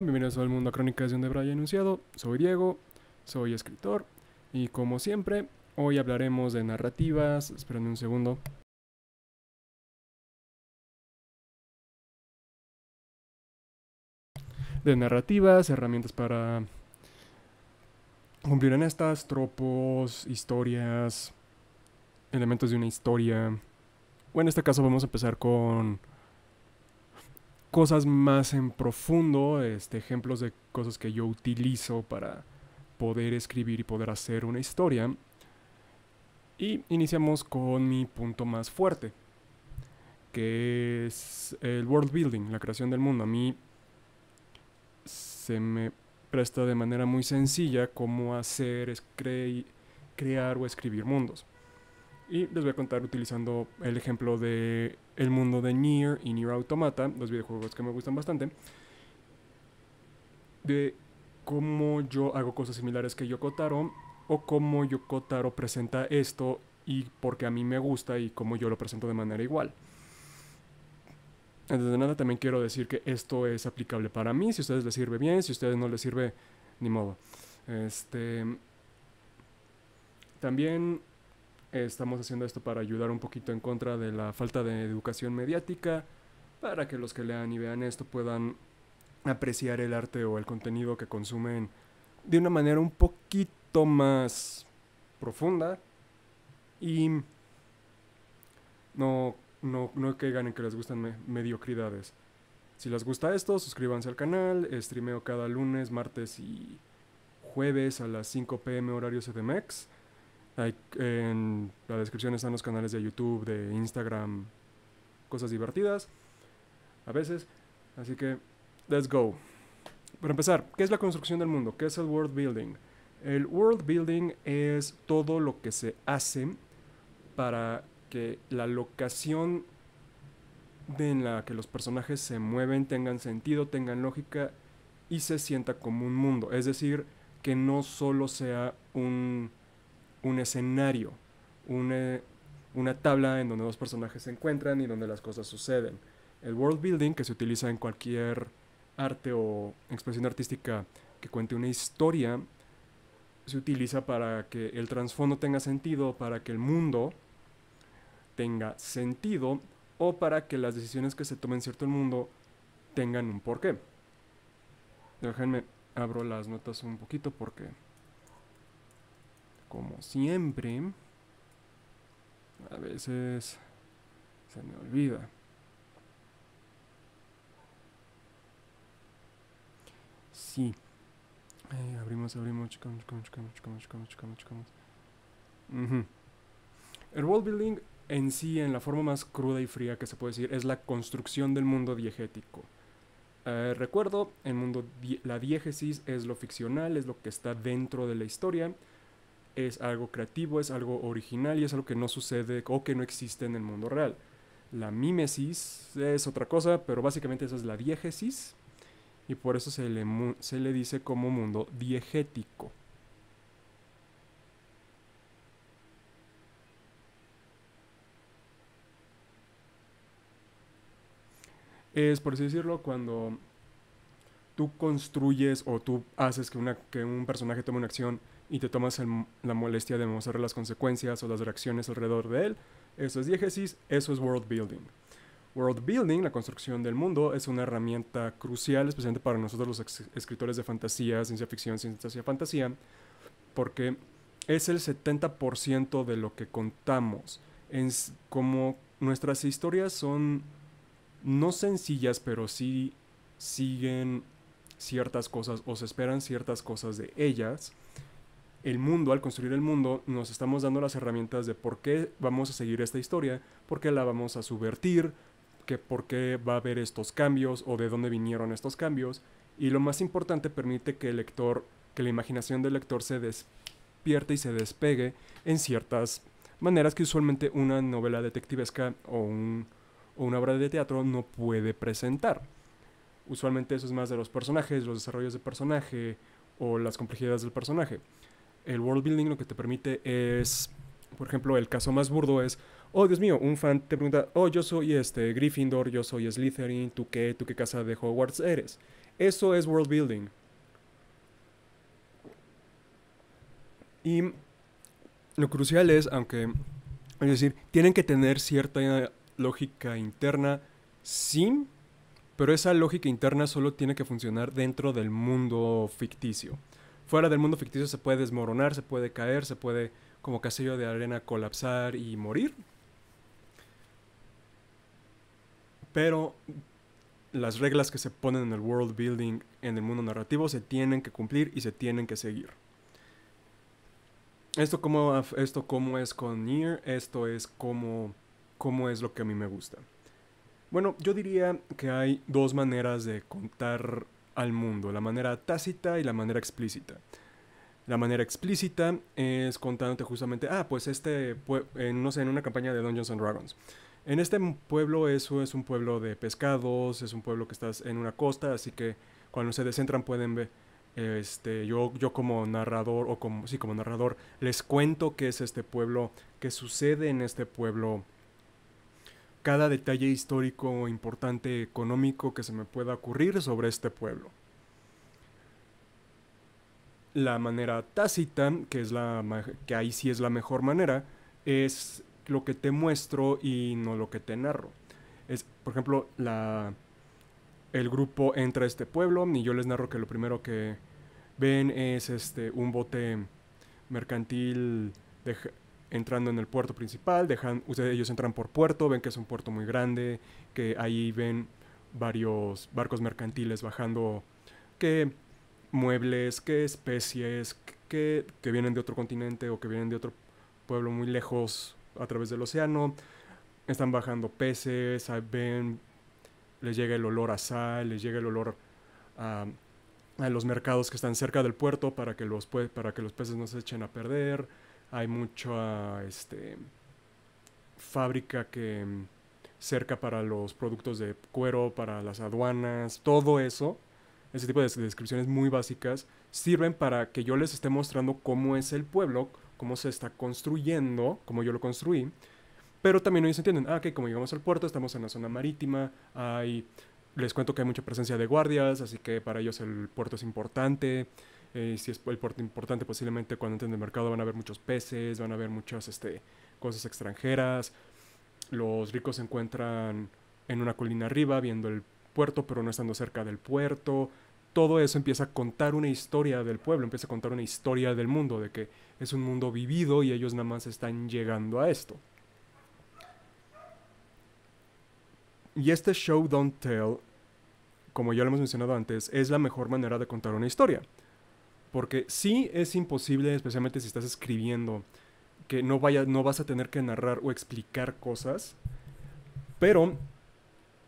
Bienvenidos al mundo a Crónicas de un Debray Enunciado. Soy Diego, soy escritor y como siempre, hoy hablaremos de narrativas. Espérenme un segundo. De narrativas, herramientas para cumplir en estas, tropos, historias, elementos de una historia. O en este caso vamos a empezar con cosas más en profundo, ejemplos de cosas que yo utilizo para poder escribir y poder hacer una historia. Y iniciamos con mi punto más fuerte, que es el world building, la creación del mundo. A mí se me presta de manera muy sencilla cómo hacer, crear o escribir mundos. Y les voy a contar utilizando el ejemplo de el mundo de Nier y Nier Automata, dos videojuegos que me gustan bastante, de cómo yo hago cosas similares que Yoko Taro o cómo Yoko Taro presenta esto y porque a mí me gusta y cómo yo lo presento de manera igual. Antes de nada también quiero decir que esto es aplicable para mí. Si a ustedes les sirve bien, si a ustedes no les sirve, ni modo. También estamos haciendo esto para ayudar un poquito en contra de la falta de educación mediática, para que los que lean y vean esto puedan apreciar el arte o el contenido que consumen de una manera un poquito más profunda y no caigan en que les gustan mediocridades. Si les gusta esto, suscríbanse al canal. Streameo cada lunes, martes y jueves a las 5 p.m. horario CDMX. En la descripción están los canales de YouTube, de Instagram, cosas divertidas a veces. Así que, let's go. Para empezar, ¿qué es la construcción del mundo? ¿Qué es el world building? El world building es todo lo que se hace para que la locación en la que los personajes se mueven tengan sentido, tengan lógica y se sienta como un mundo. Es decir, que no solo sea un escenario, una tabla en donde dos personajes se encuentran y donde las cosas suceden. El world building, que se utiliza en cualquier arte o expresión artística que cuente una historia, se utiliza para que el trasfondo tenga sentido, para que el mundo tenga sentido o para que las decisiones que se tomen en cierto mundo tengan un porqué. Déjenme abro las notas un poquito porque, como siempre, a veces se me olvida. Sí. Abrimos, checamos. El world building en sí, en la forma más cruda y fría que se puede decir, es la construcción del mundo diegético. Recuerdo, la diégesis es lo ficcional, es lo que está dentro de la historia, es algo creativo, es algo original y es algo que no sucede o que no existe en el mundo real. La mímesis es otra cosa, pero básicamente esa es la diégesis y por eso se le dice como mundo diegético. Es, por así decirlo, cuando tú construyes o tú haces que un personaje tome una acción y te tomas la molestia de mostrar las consecuencias o las reacciones alrededor de él. Eso es diégesis, eso es world building. World building, la construcción del mundo, es una herramienta crucial, especialmente para nosotros los escritores de fantasía, ciencia ficción, ciencia fantasía, porque es el 70% de lo que contamos. Como nuestras historias son no sencillas, pero sí siguen ciertas cosas o se esperan ciertas cosas de ellas. El mundo, al construir el mundo, nos estamos dando las herramientas de por qué vamos a seguir esta historia, por qué la vamos a subvertir, por qué va a haber estos cambios o de dónde vinieron estos cambios. Y lo más importante, permite que que la imaginación del lector se despierte y se despegue en ciertas maneras que usualmente una novela detectivesca o una obra de teatro no puede presentar. Usualmente eso es más de los personajes, los desarrollos de personaje o las complejidades del personaje. El world building lo que te permite es, por ejemplo, el caso más burdo es, oh Dios mío, un fan te pregunta, oh yo soy Gryffindor, yo soy Slytherin, ¿tú qué casa de Hogwarts eres? Eso es world building. Y lo crucial es, es decir, tienen que tener cierta lógica interna, sí, pero esa lógica interna solo tiene que funcionar dentro del mundo ficticio. Fuera del mundo ficticio se puede desmoronar, se puede caer, se puede, como castillo de arena, colapsar y morir. Pero las reglas que se ponen en el world building, en el mundo narrativo, se tienen que cumplir y se tienen que seguir. Esto como es con Nier, esto es como es lo que a mí me gusta. Bueno, yo diría que hay dos maneras de contar al mundo, la manera tácita y la manera explícita. La manera explícita es contándote justamente, pues no sé, en una campaña de Dungeons and Dragons. En este pueblo eso es un pueblo de pescados, es un pueblo que estás en una costa, así que cuando se descentran pueden ver, yo como narrador, como narrador, les cuento qué es este pueblo, qué sucede en este pueblo, cada detalle histórico importante, económico que se me pueda ocurrir sobre este pueblo. La manera tácita, que ahí sí es la mejor manera, es lo que te muestro y no lo que te narro. Por ejemplo, el grupo entra a este pueblo y yo les narro que lo primero que ven es un bote mercantil entrando en el puerto principal. Ellos entran por puerto, ven que es un puerto muy grande, que ahí ven varios barcos mercantiles bajando, que muebles, que especies, que vienen de otro continente o que vienen de otro pueblo muy lejos a través del océano. Están bajando peces, les llega el olor a sal, les llega el olor a, a los mercados que están cerca del puerto para que los peces no se echen a perder. Hay mucha fábrica que cerca para los productos de cuero, para las aduanas, todo eso. Ese tipo de descripciones muy básicas sirven para que yo les esté mostrando cómo es el pueblo, cómo se está construyendo, cómo yo lo construí. Pero también ellos entienden, que como llegamos al puerto, estamos en la zona marítima, les cuento que hay mucha presencia de guardias, así que para ellos el puerto es importante. Si es el puerto importante, posiblemente cuando entren en el mercado van a haber muchos peces, van a haber muchas cosas extranjeras. Los ricos se encuentran en una colina arriba viendo el puerto, pero no estando cerca del puerto. Todo eso empieza a contar una historia del pueblo, empieza a contar una historia del mundo, de que es un mundo vivido y ellos nada más están llegando a esto. Y este show don't tell, como ya lo hemos mencionado antes, es la mejor manera de contar una historia. Porque sí es imposible, especialmente si estás escribiendo, que no vas a tener que narrar o explicar cosas, pero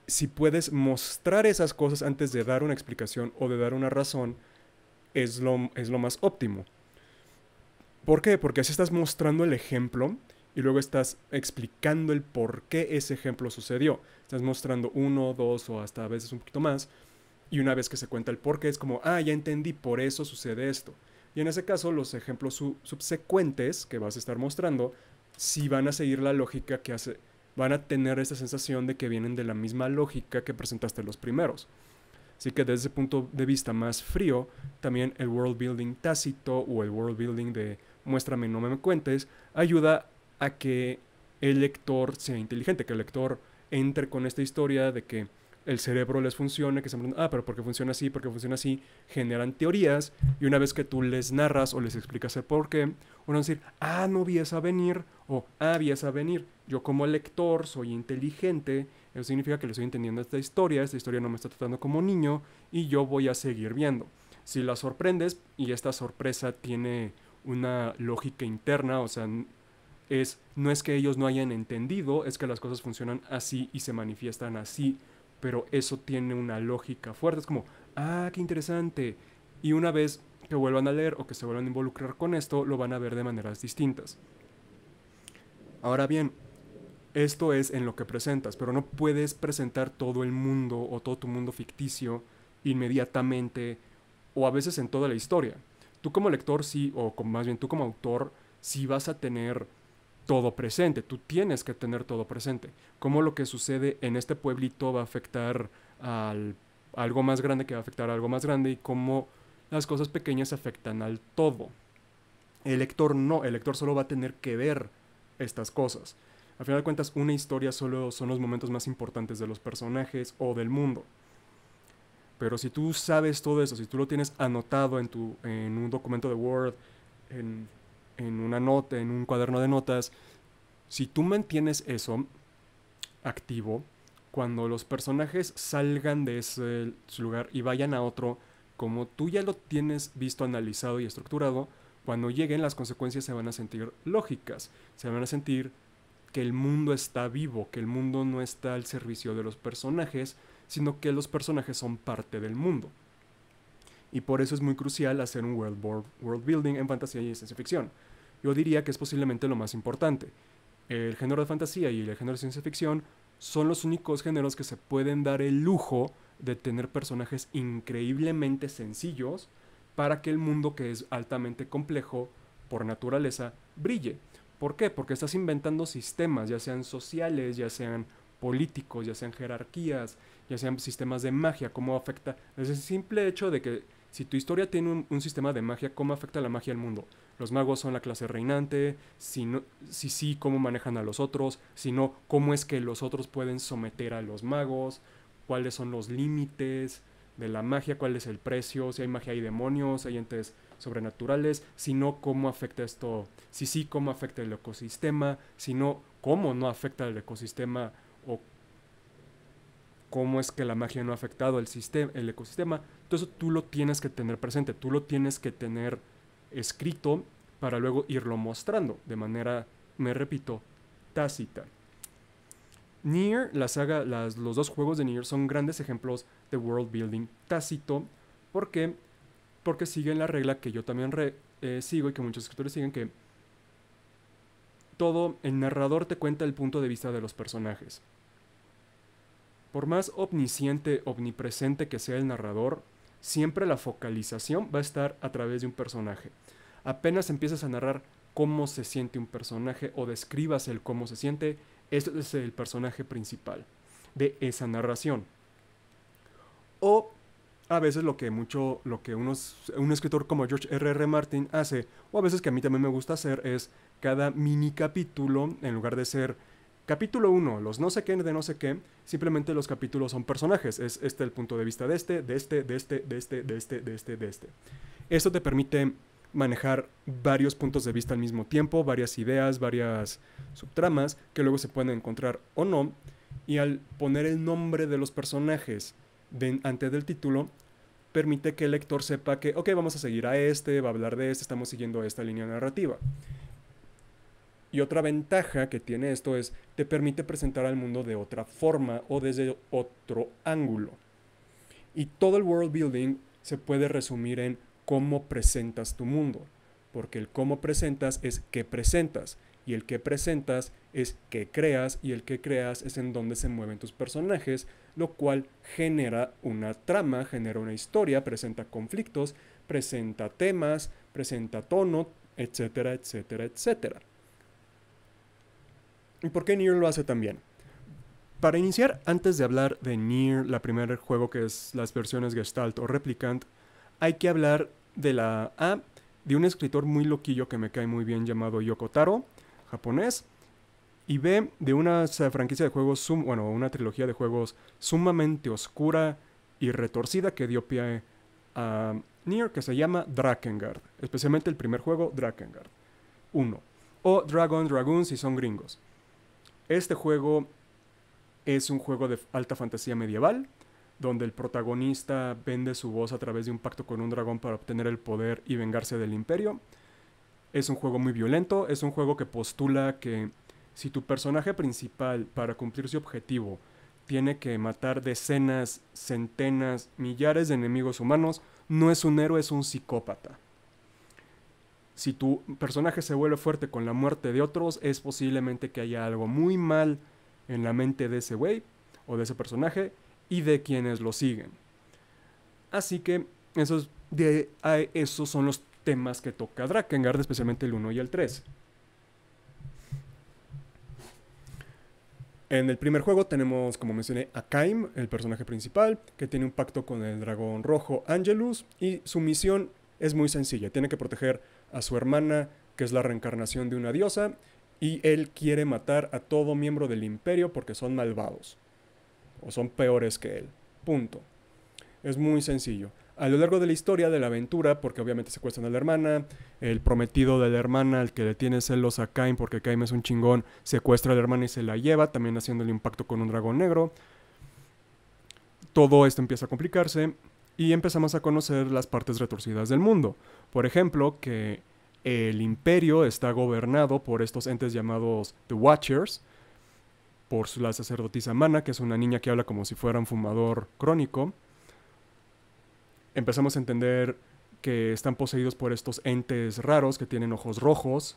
si puedes mostrar esas cosas antes de dar una explicación o de dar una razón, es lo más óptimo. ¿Por qué? Porque así estás mostrando el ejemplo y luego estás explicando el por qué ese ejemplo sucedió. Estás mostrando uno, dos o hasta a veces un poquito más. Y una vez que se cuenta el por qué es como, ya entendí, por eso sucede esto. Y en ese caso los ejemplos subsecuentes que vas a estar mostrando sí van a seguir la lógica que hace, van a tener esa sensación de que vienen de la misma lógica que presentaste los primeros. Así que desde ese punto de vista más frío, también el world building tácito o el world building de muéstrame, no me cuentes, ayuda a que el lector sea inteligente, que el lector entre con esta historia de que el cerebro les funcione, que se preguntan, pero ¿por qué funciona así? ¿Por qué funciona así? Generan teorías y una vez que tú les narras o les explicas el por qué, uno va a decir, no vi esa venir o vi esa venir. Yo como lector soy inteligente, eso significa que le estoy entendiendo esta historia no me está tratando como niño y yo voy a seguir viendo. Si la sorprendes y esta sorpresa tiene una lógica interna, o sea, no es que ellos no hayan entendido, es que las cosas funcionan así y se manifiestan así, pero eso tiene una lógica fuerte. Es como, qué interesante. Y una vez que vuelvan a leer o que se vuelvan a involucrar con esto, lo van a ver de maneras distintas. Ahora bien, esto es en lo que presentas, pero no puedes presentar todo el mundo o todo tu mundo ficticio inmediatamente o a veces en toda la historia. Tú como lector sí, más bien tú como autor, sí vas a tener todo presente, tú tienes que tener todo presente. Cómo lo que sucede en este pueblito va a afectar al algo más grande que va a afectar a algo más grande y cómo las cosas pequeñas afectan al todo. El lector no, el lector solo va a tener que ver estas cosas. Al final de cuentas, una historia solo son los momentos más importantes de los personajes o del mundo. Pero si tú sabes todo eso, si tú lo tienes anotado en un documento de Word, en una nota, en un cuaderno de notas, si tú mantienes eso activo, cuando los personajes salgan de ese lugar y vayan a otro, como tú ya lo tienes visto, analizado y estructurado, cuando lleguen las consecuencias se van a sentir lógicas, se van a sentir que el mundo está vivo, que el mundo no está al servicio de los personajes, sino que los personajes son parte del mundo. Y por eso es muy crucial hacer un world building en fantasía y ciencia ficción. Yo diría que es posiblemente lo más importante. El género de fantasía y el género de ciencia ficción son los únicos géneros que se pueden dar el lujo de tener personajes increíblemente sencillos para que el mundo, que es altamente complejo por naturaleza, brille. ¿Por qué? Porque estás inventando sistemas, ya sean sociales, ya sean políticos, ya sean jerarquías, ya sean sistemas de magia, cómo afecta. Es el simple hecho de que si tu historia tiene un sistema de magia, ¿cómo afecta la magia al mundo? Los magos son la clase reinante, si sí, cómo manejan a los otros, si no, cómo es que los otros pueden someter a los magos, cuáles son los límites de la magia, cuál es el precio, si hay magia hay demonios, hay entes sobrenaturales, si no, cómo afecta esto, si sí, cómo afecta el ecosistema, si no, cómo no afecta el ecosistema o cómo es que la magia no ha afectado el ecosistema. Todo eso tú lo tienes que tener presente, tú lo tienes que tener escrito para luego irlo mostrando de manera, me repito, tácita. Nier, la saga, los dos juegos de Nier son grandes ejemplos de world building tácito. ¿Por qué? Porque siguen la regla que yo también sigo y que muchos escritores siguen, que todo el narrador te cuenta el punto de vista de los personajes. Por más omnisciente, omnipresente que sea el narrador, siempre la focalización va a estar a través de un personaje. Apenas empiezas a narrar cómo se siente un personaje o describas el cómo se siente, ese es el personaje principal de esa narración. O a veces lo que un escritor como George R.R. Martin hace, o a veces que a mí también me gusta hacer, es cada mini capítulo, en lugar de ser capítulo 1, los no sé qué de no sé qué, simplemente los capítulos son personajes. Es el punto de vista de este. Esto te permite manejar varios puntos de vista al mismo tiempo, varias ideas, varias subtramas que luego se pueden encontrar o no. Y al poner el nombre de los personajes antes del título, permite que el lector sepa que, ok, vamos a seguir a va a hablar de estamos siguiendo esta línea narrativa. Y otra ventaja que tiene esto es, te permite presentar al mundo de otra forma o desde otro ángulo. Y todo el world building se puede resumir en cómo presentas tu mundo. Porque el cómo presentas es qué presentas. Y el que presentas es qué creas. Y el que creas es en dónde se mueven tus personajes. Lo cual genera una trama, genera una historia, presenta conflictos, presenta temas, presenta tono, etcétera, etcétera, etcétera. ¿Y por qué Nier lo hace también? Para iniciar, antes de hablar de Nier, la primer juego que es las versiones Gestalt o Replicant, hay que hablar de un escritor muy loquillo que me cae muy bien llamado Yoko Taro, japonés, y B, de una franquicia de juegos, una trilogía de juegos sumamente oscura y retorcida que dio pie a Nier, que se llama Drakengard, especialmente el primer juego, Drakengard 1, o Dragoon si son gringos. Este juego es un juego de alta fantasía medieval, donde el protagonista vende su voz a través de un pacto con un dragón para obtener el poder y vengarse del imperio. Es un juego muy violento, es un juego que postula que si tu personaje principal, para cumplir su objetivo, tiene que matar decenas, centenas, millares de enemigos humanos, no es un héroe, es un psicópata. Si tu personaje se vuelve fuerte con la muerte de otros, es posiblemente que haya algo muy mal en la mente de ese güey o de ese personaje y de quienes lo siguen. Así que esos son los temas que toca Drakengard, especialmente el 1 y el 3. En el primer juego tenemos, como mencioné, a Kaim, el personaje principal, que tiene un pacto con el dragón rojo Angelus, y su misión es muy sencilla. Tiene que proteger a su hermana, que es la reencarnación de una diosa, y él quiere matar a todo miembro del imperio porque son malvados, o son peores que él. Punto. Es muy sencillo. A lo largo de la historia, de la aventura, porque obviamente secuestran a la hermana, el prometido de la hermana, el que le tiene celos a Kaim porque Kaim es un chingón, secuestra a la hermana y se la lleva, también haciendo el impacto con un dragón negro. Todo esto empieza a complicarse y empezamos a conocer las partes retorcidas del mundo. Por ejemplo, que el imperio está gobernado por estos entes llamados The Watchers, por la sacerdotisa Mana, que es una niña que habla como si fuera un fumador crónico. Empezamos a entender que están poseídos por estos entes raros que tienen ojos rojos,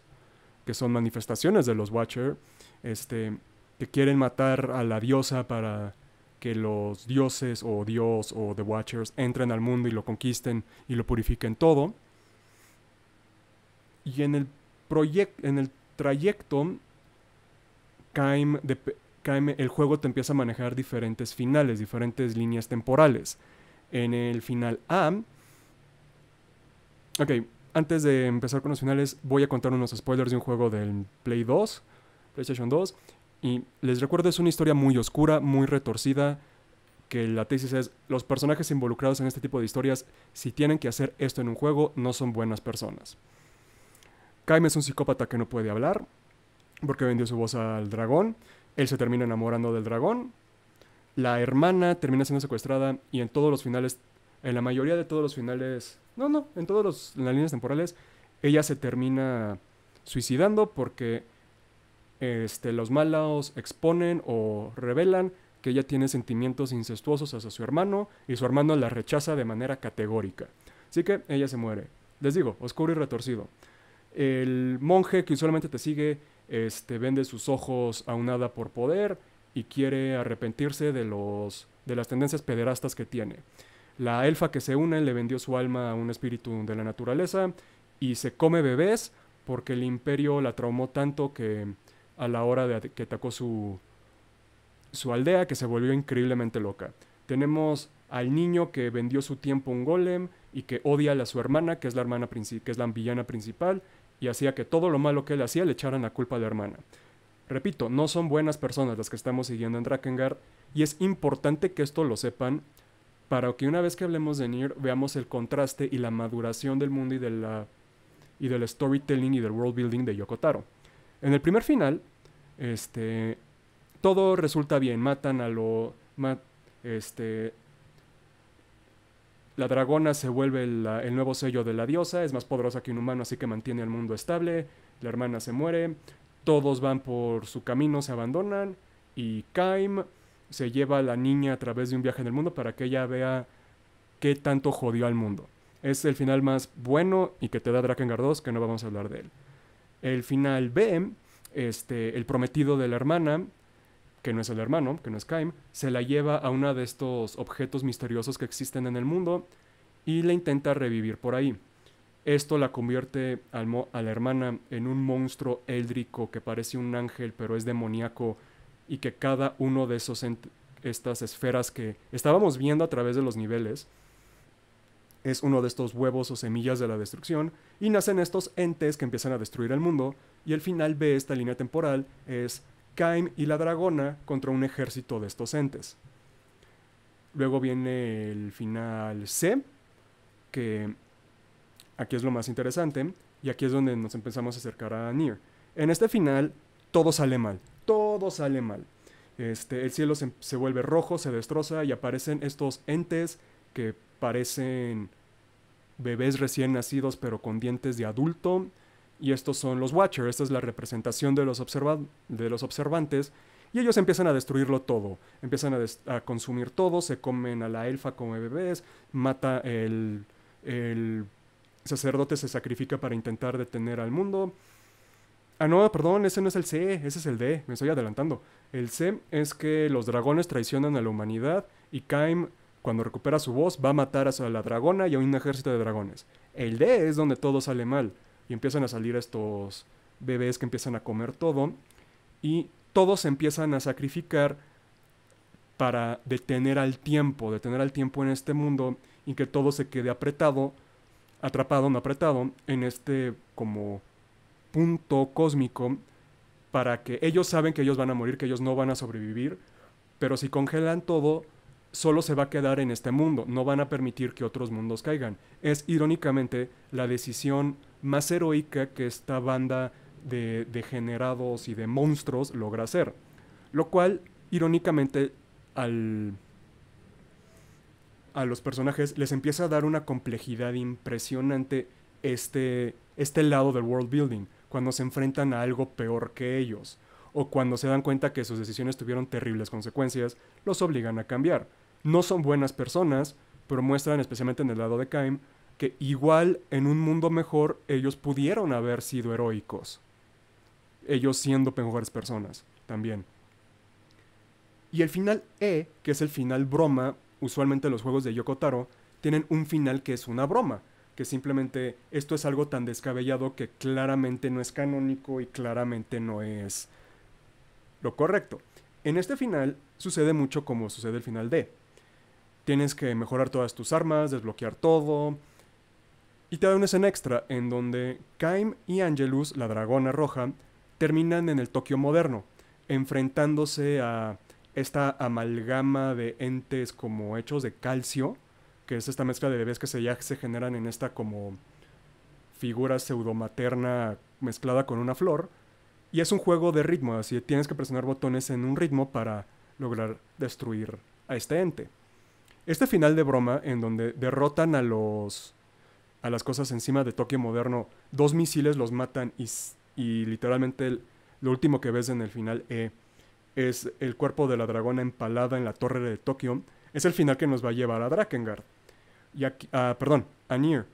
que son manifestaciones de los Watcher, que quieren matar a la diosa para que los dioses o Dios o The Watchers entren al mundo y lo conquisten y lo purifiquen todo. Y en el trayecto, Kaim, el juego te empieza a manejar diferentes finales, diferentes líneas temporales. En el final A... Ok, antes de empezar con los finales, voy a contar unos spoilers de un juego del PlayStation 2. Y les recuerdo, es una historia muy oscura, muy retorcida, que la tesis es, los personajes involucrados en este tipo de historias, si tienen que hacer esto en un juego, no son buenas personas. Kaim es un psicópata que no puede hablar, porque vendió su voz al dragón. Él se termina enamorando del dragón. La hermana termina siendo secuestrada y en todos los finales, en la mayoría de todos los finales, en todas las líneas temporales, ella se termina suicidando porque los malos exponen o revelan que ella tiene sentimientos incestuosos hacia su hermano y su hermano la rechaza de manera categórica. Así que ella se muere. Les digo, oscuro y retorcido. El monje que usualmente te sigue vende sus ojos a un hada por poder y quiere arrepentirse de las tendencias pederastas que tiene. La elfa que se une le vendió su alma a un espíritu de la naturaleza y se come bebés porque el imperio la traumó tanto que a la hora de que atacó su aldea, que se volvió increíblemente loca. Tenemos al niño que vendió su tiempo a un golem y que odia a su hermana, que es la villana principal, y hacía que todo lo malo que él hacía le echaran la culpa a la hermana. Repito, no son buenas personas las que estamos siguiendo en Drakengard, y es importante que esto lo sepan para que una vez que hablemos de Nier veamos el contraste y la maduración del mundo y del storytelling y del world building de Yoko Taro. En el primer final, todo resulta bien. Matan a la dragona se vuelve el nuevo sello de la diosa, es más poderosa que un humano, así que mantiene el mundo estable. La hermana se muere, todos van por su camino, se abandonan, y Kaim se lleva a la niña a través de un viaje en el mundo para que ella vea qué tanto jodió al mundo. Es el final más bueno y que te da Drakengard 2, que no vamos a hablar de él. El final B, el prometido de la hermana, que no es el hermano, que no es Kaim, se la lleva a uno de estos objetos misteriosos que existen en el mundo y la intenta revivir por ahí. Esto la convierte a la hermana en un monstruo éldrico que parece un ángel pero es demoníaco, y que cada uno de estas esferas que estábamos viendo a través de los niveles es uno de estos huevos o semillas de la destrucción, y nacen estos entes que empiezan a destruir el mundo, y el final B, esta línea temporal, es Kaim y la dragona contra un ejército de estos entes. Luego viene el final C, que aquí es lo más interesante, y aquí es donde nos empezamos a acercar a Nier. En este final, todo sale mal. Todo sale mal. El cielo se vuelve rojo, se destroza, y aparecen estos entes que parecen bebés recién nacidos, pero con dientes de adulto. Y estos son los Watcher. Esta es la representación de los observantes. Y ellos empiezan a destruirlo todo. Empiezan a consumir todo. Se comen a la elfa como bebés. Mata el sacerdote, se sacrifica para intentar detener al mundo. Ah, no, perdón, ese no es el C, ese es el D, me estoy adelantando. El C es que los dragones traicionan a la humanidad y Kaim, cuando recupera su voz, va a matar a la dragona y a un ejército de dragones. El D es donde todo sale mal y empiezan a salir estos bebés que empiezan a comer todo, y todos se empiezan a sacrificar para detener al tiempo en este mundo y que todo se quede atrapado, no apretado, en este como punto cósmico para que ellos saben que ellos van a morir, que ellos no van a sobrevivir, pero si congelan todo, solo se va a quedar en este mundo, no van a permitir que otros mundos caigan. Es irónicamente la decisión más heroica que esta banda de degenerados y de monstruos logra hacer, lo cual irónicamente a los personajes les empieza a dar una complejidad impresionante este lado del world building, cuando se enfrentan a algo peor que ellos, o cuando se dan cuenta que sus decisiones tuvieron terribles consecuencias, los obligan a cambiar. No son buenas personas, pero muestran, especialmente en el lado de Kaim, que igual en un mundo mejor ellos pudieron haber sido heroicos. Ellos siendo mejores personas también. Y el final E, que es el final broma, usualmente los juegos de Yoko Taro tienen un final que es una broma, que simplemente esto es algo tan descabellado que claramente no es canónico y claramente no es lo correcto. En este final sucede mucho como sucede el final D. Tienes que mejorar todas tus armas, desbloquear todo, y te da una escena extra en donde Kaim y Angelus, la dragona roja, terminan en el Tokio moderno, enfrentándose a esta amalgama de entes como hechos de calcio, que es esta mezcla de bebés que ya se generan en esta como figura pseudomaterna mezclada con una flor. Y es un juego de ritmo, así tienes que presionar botones en un ritmo para lograr destruir a este ente. Este final de broma, en donde derrotan a las cosas encima de Tokio moderno, 2 misiles los matan y literalmente lo último que ves en el final es el cuerpo de la dragona empalada en la torre de Tokio. Es el final que nos va a llevar a Drakengard. Y aquí, a Nier.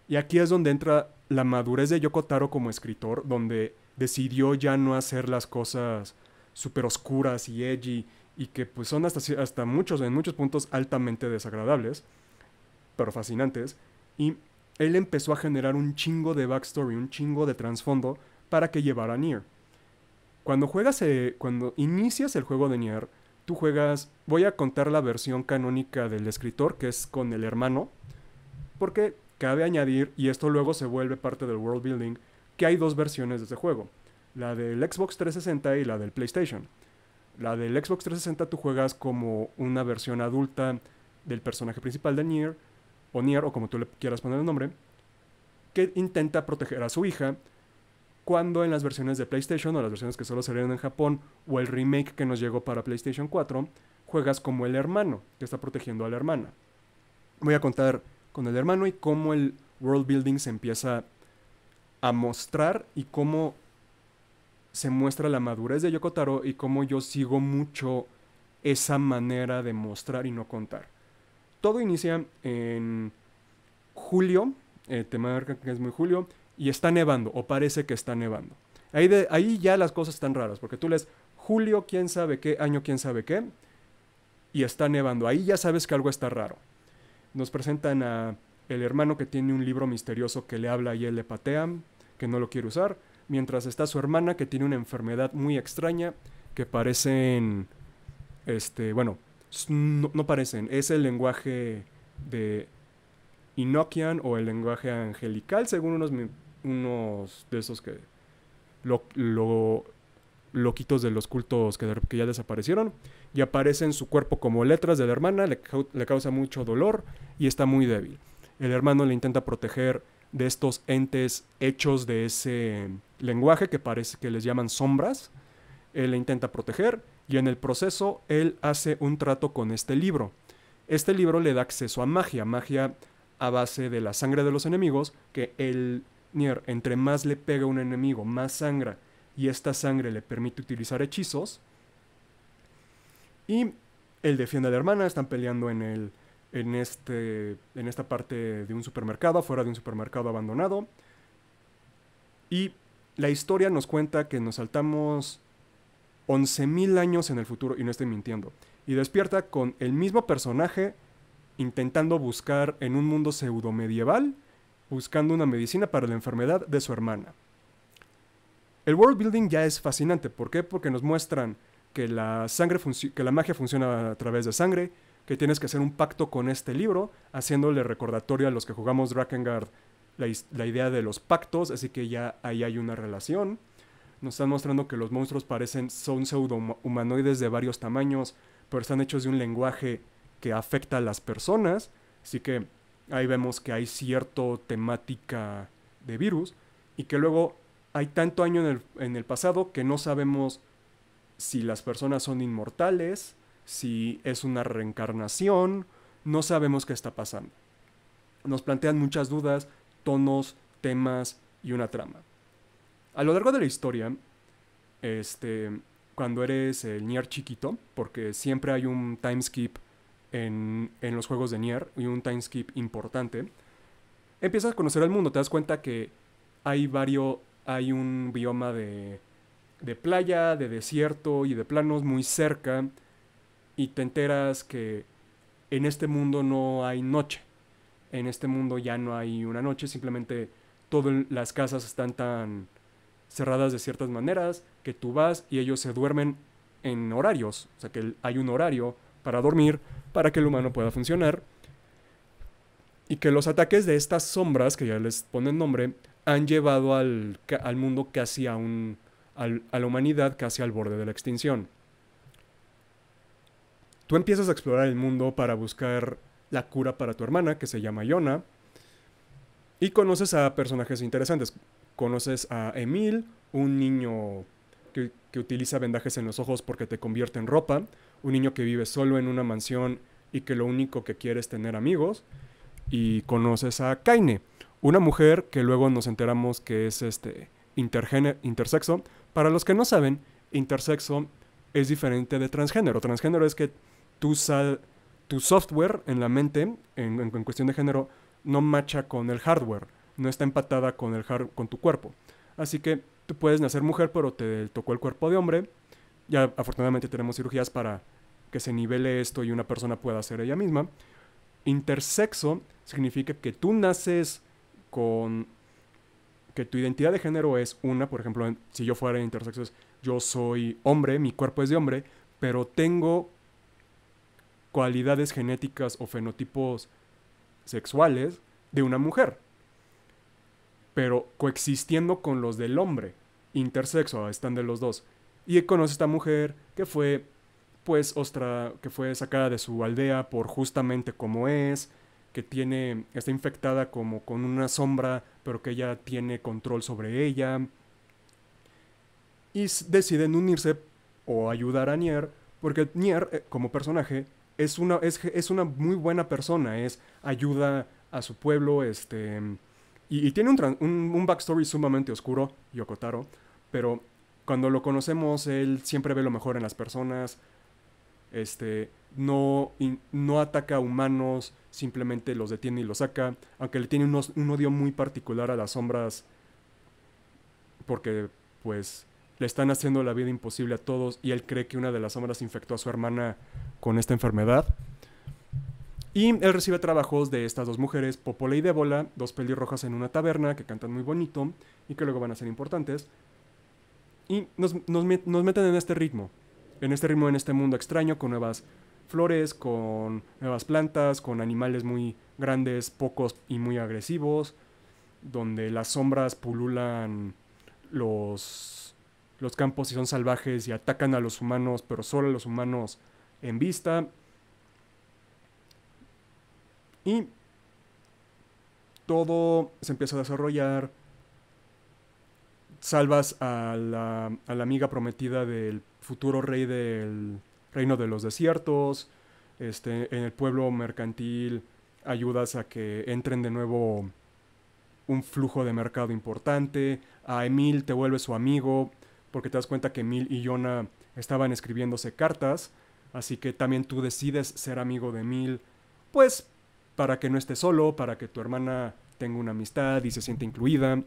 Y aquí es donde entra la madurez de Yoko Taro como escritor, donde decidió ya no hacer las cosas súper oscuras y edgy, y que pues son hasta en muchos puntos altamente desagradables, pero fascinantes. Y él empezó a generar un chingo de backstory, un chingo de trasfondo para que llevara a Nier. Cuando inicias el juego de Nier, tú juegas, voy a contar la versión canónica del escritor, que es con el hermano, porque cabe añadir, y esto luego se vuelve parte del world building, que hay 2 versiones de este juego, la del Xbox 360 y la del PlayStation. La del Xbox 360 tú juegas como una versión adulta del personaje principal de Nier, o como tú le quieras poner el nombre, que intenta proteger a su hija, cuando en las versiones de PlayStation o las versiones que solo salieron en Japón o el remake que nos llegó para PlayStation 4, juegas como el hermano que está protegiendo a la hermana. Voy a contar con el hermano y cómo el world building se empieza a mostrar y cómo se muestra la madurez de Yoko Taro y cómo yo sigo mucho esa manera de mostrar y no contar. Todo inicia en julio, te marca que es muy julio, y está nevando, o parece que está nevando. Ahí ya las cosas están raras, porque tú lees julio, quién sabe qué, año, quién sabe qué, y está nevando. Ahí ya sabes que algo está raro. Nos presentan a el hermano que tiene un libro misterioso que le habla y él le patea, que no lo quiere usar, mientras está su hermana que tiene una enfermedad muy extraña, que parecen, no parecen, es el lenguaje de Enochian o el lenguaje angelical, según unos de esos que loquitos de los cultos que ya desaparecieron, y aparece en su cuerpo como letras de la hermana, le causa mucho dolor y está muy débil. El hermano le intenta proteger de estos entes hechos de ese lenguaje que parece que les llaman sombras. Él le intenta proteger y en el proceso él hace un trato con este libro. Este libro le da acceso a magia a base de la sangre de los enemigos, que el Nier, entre más le pega a un enemigo, más sangra, y esta sangre le permite utilizar hechizos. Y él defiende a la hermana, están peleando en esta parte de un supermercado, afuera de un supermercado abandonado. Y la historia nos cuenta que nos saltamos 11.000 años en el futuro, y no estoy mintiendo. Y despierta con el mismo personaje intentando buscar en un mundo pseudo medieval, buscando una medicina para la enfermedad de su hermana. El world building ya es fascinante. ¿Por qué? Porque nos muestran que que la magia funciona a través de sangre, que tienes que hacer un pacto con este libro, haciéndole recordatorio a los que jugamos Drakengard la idea de los pactos, así que ya ahí hay una relación. Nos están mostrando que los monstruos son pseudo humanoides de varios tamaños, pero están hechos de un lenguaje que afecta a las personas, así que ahí vemos que hay cierta temática de virus, y que luego hay tanto año en el pasado que no sabemos si las personas son inmortales, si es una reencarnación, no sabemos qué está pasando. Nos plantean muchas dudas, tonos, temas y una trama. A lo largo de la historia, cuando eres el Nier chiquito, porque siempre hay un timeskip en los juegos de Nier, y un timeskip importante, empiezas a conocer el mundo, te das cuenta que hay un bioma de playa, de desierto y de planos muy cerca, y te enteras que en este mundo no hay noche. En este mundo ya no hay una noche, simplemente todas las casas están tan cerradas de ciertas maneras que tú vas y ellos se duermen en horarios. O sea que hay un horario para dormir para que el humano pueda funcionar. Y que los ataques de estas sombras, que ya les ponen nombre, han llevado al mundo casi a la humanidad casi al borde de la extinción. Tú empiezas a explorar el mundo para buscar la cura para tu hermana, que se llama Yona, y conoces a personajes interesantes. Conoces a Emil, un niño que utiliza vendajes en los ojos porque te convierte en ropa, un niño que vive solo en una mansión y que lo único que quiere es tener amigos. Y conoces a Kaine, una mujer que luego nos enteramos que es intersexo. Para los que no saben, intersexo es diferente de transgénero. Transgénero es que tu software en la mente, en cuestión de género, no macha con el hardware, no está empatada con tu cuerpo. Así que tú puedes nacer mujer, pero te tocó el cuerpo de hombre. Ya afortunadamente tenemos cirugías para que se nivele esto y una persona pueda ser ella misma. Intersexo significa que tú naces que tu identidad de género es una. Por ejemplo, si yo fuera intersexo, yo soy hombre, mi cuerpo es de hombre, pero tengo cualidades genéticas o fenotipos sexuales de una mujer, pero coexistiendo con los del hombre. Intersexo, están de los dos. Y conoce a esta mujer que fue que fue sacada de su aldea por justamente como es, que está infectada como con una sombra, pero que ella tiene control sobre ella. Y deciden unirse o ayudar a Nier, porque Nier, como personaje, es una muy buena persona, ayuda a su pueblo, y tiene un backstory sumamente oscuro, Yokotaro, pero cuando lo conocemos, él siempre ve lo mejor en las personas, no ataca a humanos, simplemente los detiene y los saca, aunque le tiene un odio muy particular a las sombras, porque pues le están haciendo la vida imposible a todos, y él cree que una de las sombras infectó a su hermana con esta enfermedad. Y él recibe trabajos de estas dos mujeres, Popola y Débola, dos pelirrojas en una taberna que cantan muy bonito y que luego van a ser importantes. Y nos meten en este ritmo, en este mundo extraño, con nuevas flores, con nuevas plantas, con animales muy grandes, pocos y muy agresivos, donde las sombras pululan los campos y son salvajes y atacan a los humanos, pero solo a los humanos en vista. Y todo se empieza a desarrollar. Salvas a la amiga prometida del futuro rey del reino de los desiertos. En el pueblo mercantil ayudas a que entren de nuevo un flujo de mercado importante. A Emil te vuelve su amigo porque te das cuenta que Emil y Yona estaban escribiéndose cartas. Así que también tú decides ser amigo de Emil, pues para que no estés solo, para que tu hermana tenga una amistad y se sienta incluida.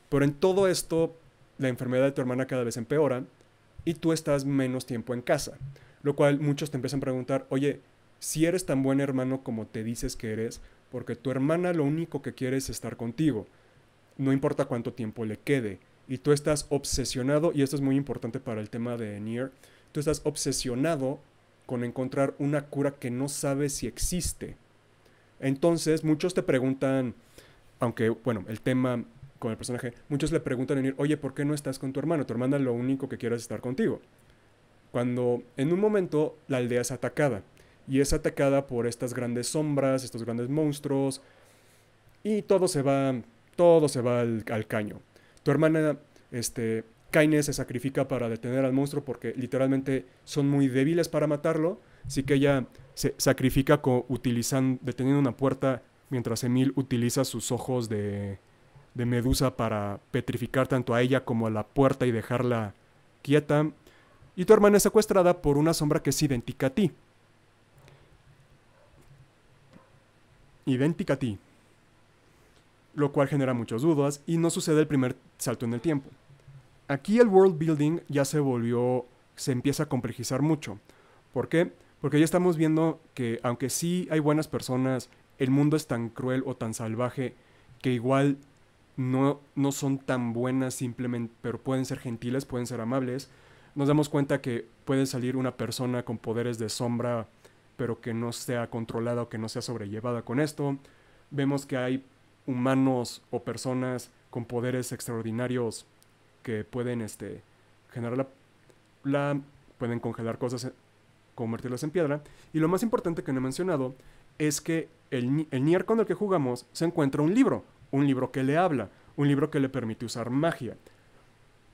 Pero en todo esto, la enfermedad de tu hermana cada vez empeora y tú estás menos tiempo en casa. Lo cual muchos te empiezan a preguntar, oye, si eres tan buen hermano como te dices que eres, porque tu hermana lo único que quiere es estar contigo. No importa cuánto tiempo le quede. y tú estás obsesionado, y esto es muy importante para el tema de Nier, tú estás obsesionado con encontrar una cura que no sabes si existe. Entonces, muchos te preguntan, aunque, bueno, el tema con el personaje, muchos le preguntan a Nier, oye, ¿por qué no estás con tu hermano? Tu hermana lo único que quiere es estar contigo. Cuando en un momento la aldea es atacada, y es atacada por estas grandes sombras, estos grandes monstruos, y todo se va al caño. Tu hermana, Kaine se sacrifica para detener al monstruo porque literalmente son muy débiles para matarlo, así que ella se sacrifica deteniendo una puerta mientras Emil utiliza sus ojos de medusa para petrificar tanto a ella como a la puerta y dejarla quieta. Y tu hermana es secuestrada por una sombra que es idéntica a ti. Idéntica a ti. Lo cual genera muchas dudas y no sucede el primer salto en el tiempo. Aquí el world building ya se empieza a complejizar mucho. ¿Por qué? Porque ya estamos viendo que aunque sí hay buenas personas, el mundo es tan cruel o tan salvaje que igual no son tan buenas simplemente, pero pueden ser gentiles, pueden ser amables. Nos damos cuenta que puede salir una persona con poderes de sombra, pero que no sea controlada o que no sea sobrellevada con esto. Vemos que hay humanos o personas con poderes extraordinarios que pueden generar pueden congelar cosas, convertirlas en piedra. Y lo más importante que no he mencionado es que el Nier con el que jugamos se encuentra un libro que le habla, un libro que le permite usar magia.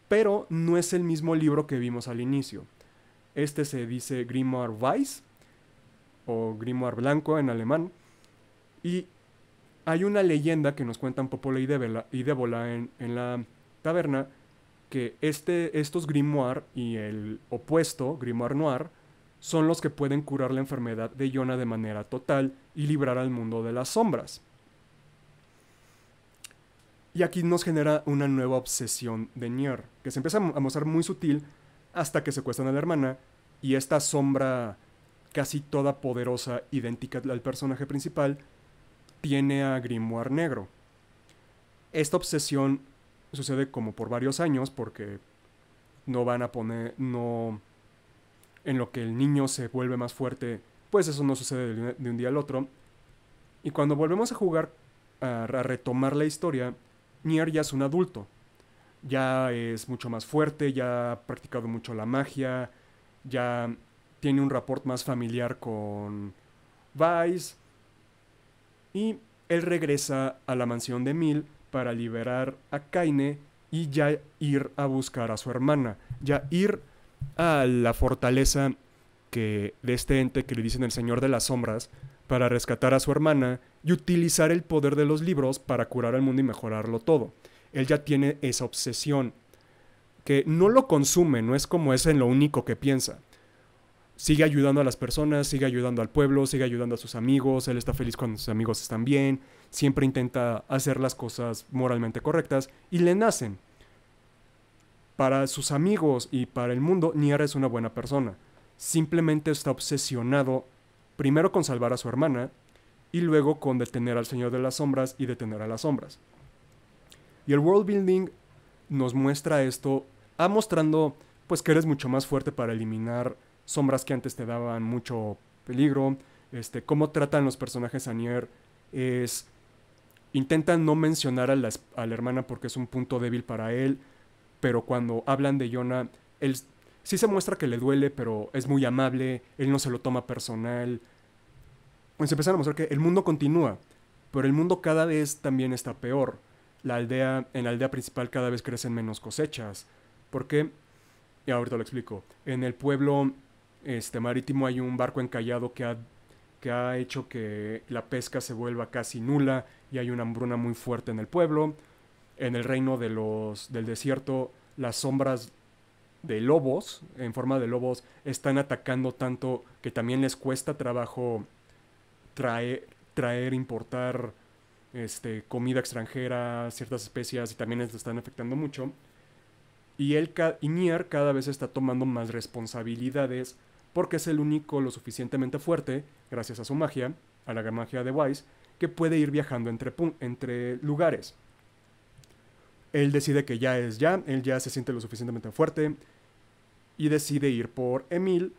Pero no es el mismo libro que vimos al inicio. Este se dice Grimoire Weiss o Grimoire Blanco en alemán. Y hay una leyenda que nos cuentan Popola y Débola en la taberna que estos Grimoire y el opuesto, Grimoire Noir, son los que pueden curar la enfermedad de Yona de manera total y librar al mundo de las sombras. Y aquí nos genera una nueva obsesión de Nier, que se empieza a mostrar muy sutil hasta que secuestran a la hermana y esta sombra casi toda poderosa, idéntica al personaje principal, tiene a Grimoire Negro. Esta obsesión sucede como por varios años porque no van a poner, no, en lo que el niño se vuelve más fuerte, pues eso no sucede de un día al otro. Y cuando volvemos a jugar, a retomar la historia, Nier ya es un adulto. Ya es mucho más fuerte, ya ha practicado mucho la magia, ya tiene un rapport más familiar con Weiss. Y él regresa a la mansión de Emil para liberar a Kaine y ya ir a buscar a su hermana. Ya ir a la fortaleza de este ente que le dicen el Señor de las Sombras para rescatar a su hermana y utilizar el poder de los libros para curar al mundo y mejorarlo todo. Él ya tiene esa obsesión que no lo consume, no es como es en lo único que piensa. Sigue ayudando a las personas, sigue ayudando al pueblo, sigue ayudando a sus amigos, él está feliz cuando sus amigos están bien, siempre intenta hacer las cosas moralmente correctas y le nacen. Para sus amigos y para el mundo, Nier es una buena persona. Simplemente está obsesionado primero con salvar a su hermana y luego con detener al Señor de las Sombras y detener a las sombras. Y el world building nos muestra esto, mostrando pues que eres mucho más fuerte para eliminar sombras que antes te daban mucho peligro. Cómo tratan los personajes a Nier es intentan no mencionar a la hermana porque es un punto débil para él, pero cuando hablan de Yona, él sí se muestra que le duele, pero es muy amable, él no se lo toma personal. Pues se empiezan a mostrar que el mundo continúa, pero el mundo cada vez también está peor. En la aldea principal cada vez crecen menos cosechas. ¿Por qué? Y ahorita lo explico. En el pueblo marítimo hay un barco encallado que ha hecho que la pesca se vuelva casi nula y hay una hambruna muy fuerte en el pueblo. En el reino del desierto, las sombras de lobos, en forma de lobos, están atacando tanto que también les cuesta trabajo importar comida extranjera, ciertas especias y también les están afectando mucho. Y Nier cada vez está tomando más responsabilidades porque es el único lo suficientemente fuerte, gracias a su magia, a la magia de Weiss, que puede ir viajando entre lugares. Él decide que ya es ya, él ya se siente lo suficientemente fuerte y decide ir por Emil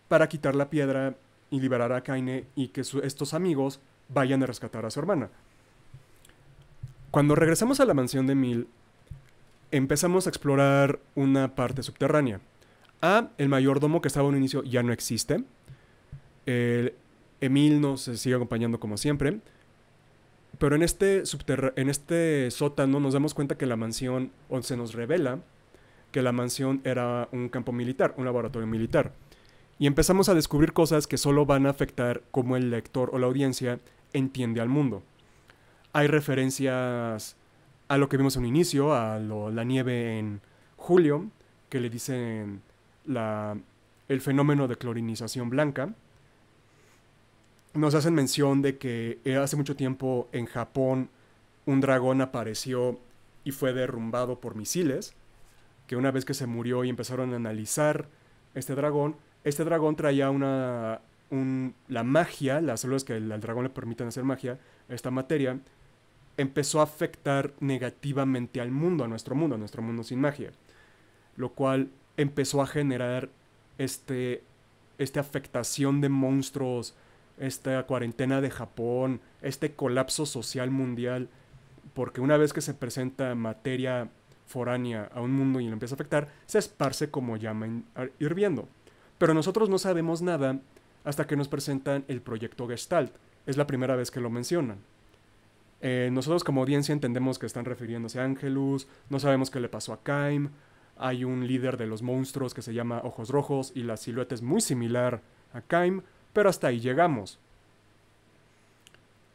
para quitar la piedra y liberar a Kaine y que estos amigos vayan a rescatar a su hermana. Cuando regresamos a la mansión de Emil, empezamos a explorar una parte subterránea. El mayordomo que estaba en un inicio ya no existe. Emil nos sigue acompañando como siempre. Pero en este sótano nos damos cuenta que la mansión, o se nos revela que la mansión era un campo militar, un laboratorio militar. Y empezamos a descubrir cosas que solo van a afectar cómo el lector o la audiencia entiende al mundo. Hay referencias a lo que vimos en un inicio, a la nieve en julio, que le dicen el fenómeno de clorinización blanca. Nos hacen mención de que hace mucho tiempo en Japón un dragón apareció y fue derrumbado por misiles, que una vez que se murió y empezaron a analizar este dragón traía la magia, las células que al dragón le permiten hacer magia, esta materia, empezó a afectar negativamente al mundo, a nuestro mundo sin magia, lo cual empezó a generar esta afectación de monstruos, esta cuarentena de Japón, este colapso social mundial, porque una vez que se presenta materia foránea a un mundo y lo empieza a afectar, se esparce como llama hirviendo. Pero nosotros no sabemos nada hasta que nos presentan el proyecto Gestalt. Es la primera vez que lo mencionan. Nosotros como audiencia entendemos que están refiriéndose a Angelus, no sabemos qué le pasó a Kaim, hay un líder de los monstruos que se llama Ojos Rojos y la silueta es muy similar a Kaim, pero hasta ahí llegamos.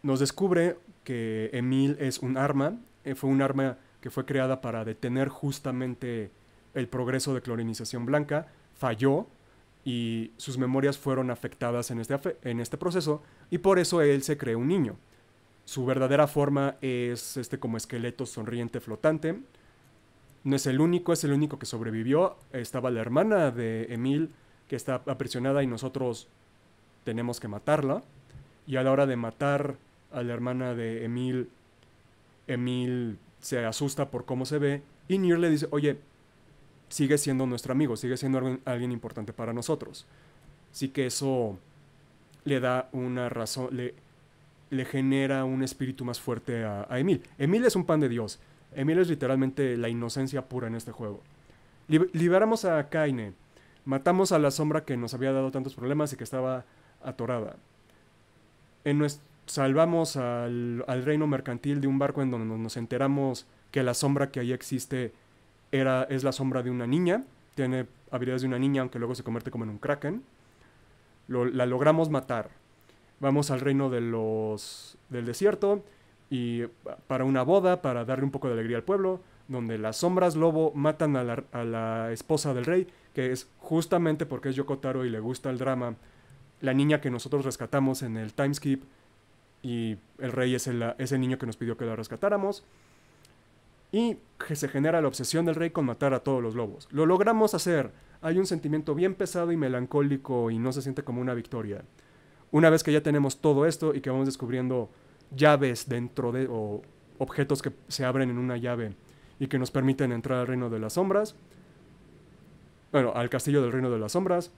Nos descubre que Emil es un arma, fue un arma que fue creada para detener justamente el progreso de clorinización blanca, falló y sus memorias fueron afectadas en este proceso y por eso él se creó un niño. Su verdadera forma es como esqueleto sonriente flotante. No es el único que sobrevivió. Estaba la hermana de Emil que está aprisionada y nosotros tenemos que matarla. Y a la hora de matar a la hermana de Emil, Emil se asusta por cómo se ve y Nier le dice, oye, sigue siendo nuestro amigo, sigue siendo alguien importante para nosotros. Así que eso le da una razón, le genera un espíritu más fuerte a Emil. Emil es un pan de Dios. Emil es literalmente la inocencia pura en este juego. Liberamos a Kaine. Matamos a la sombra que nos había dado tantos problemas y que estaba atorada. Salvamos al reino mercantil de un barco en donde nos enteramos que la sombra que ahí existe es la sombra de una niña. Tiene habilidades de una niña, aunque luego se convierte como en un kraken. La logramos matar. Vamos al reino del desierto y para una boda, para darle un poco de alegría al pueblo, donde las sombras lobo matan a la esposa del rey, que es justamente porque es Yoko Taro y le gusta el drama, la niña que nosotros rescatamos en el timeskip, y el rey es el niño que nos pidió que la rescatáramos. Y que se genera la obsesión del rey con matar a todos los lobos. Lo logramos hacer. Hay un sentimiento bien pesado y melancólico y no se siente como una victoria. Una vez que ya tenemos todo esto y que vamos descubriendo llaves o objetos que se abren en una llave y que nos permiten entrar al reino de las sombras, bueno, al castillo del reino de las sombras,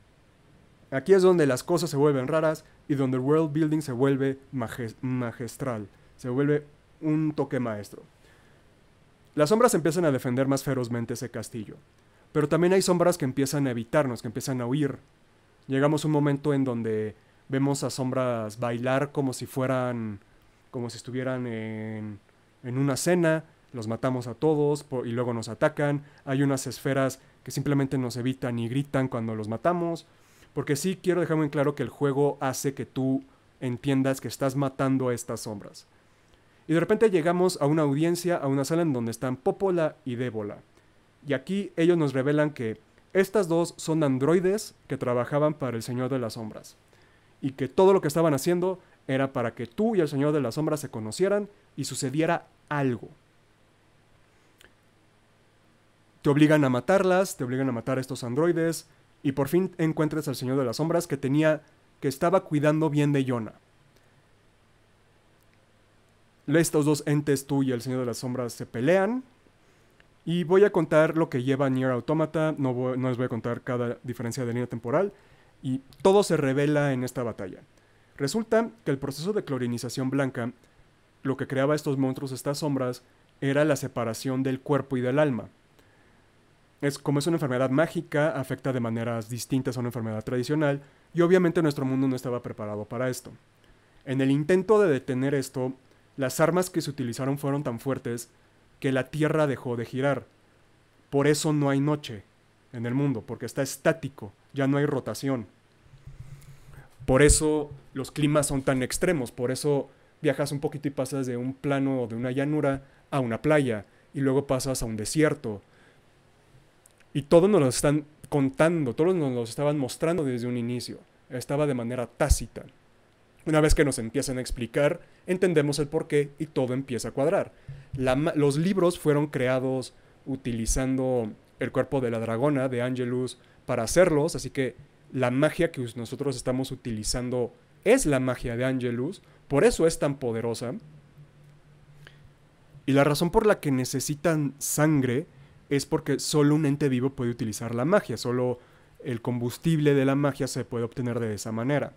aquí es donde las cosas se vuelven raras y donde el world building se vuelve magistral, se vuelve un toque maestro. Las sombras empiezan a defender más ferozmente ese castillo, pero también hay sombras que empiezan a evitarnos, que empiezan a huir. Llegamos a un momento en donde vemos a sombras bailar como si estuvieran en una cena, los matamos a todos y luego nos atacan. Hay unas esferas que simplemente nos evitan y gritan cuando los matamos, porque sí quiero dejar muy claro que el juego hace que tú entiendas que estás matando a estas sombras. Y de repente llegamos a una audiencia, a una sala en donde están Popola y Débola. Y aquí ellos nos revelan que estas dos son androides que trabajaban para el Señor de las Sombras. Y que todo lo que estaban haciendo era para que tú y el Señor de las Sombras se conocieran y sucediera algo. Te obligan a matarlas, te obligan a matar a estos androides, y por fin encuentras al Señor de las Sombras que estaba cuidando bien de Yona. Estos dos entes, tú y el Señor de las Sombras, se pelean, Y voy a contar lo que lleva Nier Automata, no les voy a contar cada diferencia de línea temporal, y todo se revela en esta batalla. Resulta que el proceso de clorinización blanca, lo que creaba estos monstruos, estas sombras, era la separación del cuerpo y del alma. Como es una enfermedad mágica, afecta de maneras distintas a una enfermedad tradicional, y obviamente nuestro mundo no estaba preparado para esto. En el intento de detener esto, las armas que se utilizaron fueron tan fuertes que la Tierra dejó de girar. Por eso no hay noche en el mundo, porque está estático, ya no hay rotación. Por eso los climas son tan extremos, por eso viajas un poquito y pasas de un plano o de una llanura a una playa, y luego pasas a un desierto. Y todos nos lo están contando, todos nos lo estaban mostrando desde un inicio. Estaba de manera tácita. Una vez que nos empiezan a explicar, entendemos el porqué y todo empieza a cuadrar. Los libros fueron creados utilizando el cuerpo de la dragona, de Angelus, para hacerlos, así que la magia que nosotros estamos utilizando es la magia de Angelus, por eso es tan poderosa. Y la razón por la que necesitan sangre es porque solo un ente vivo puede utilizar la magia, solo el combustible de la magia se puede obtener de esa manera.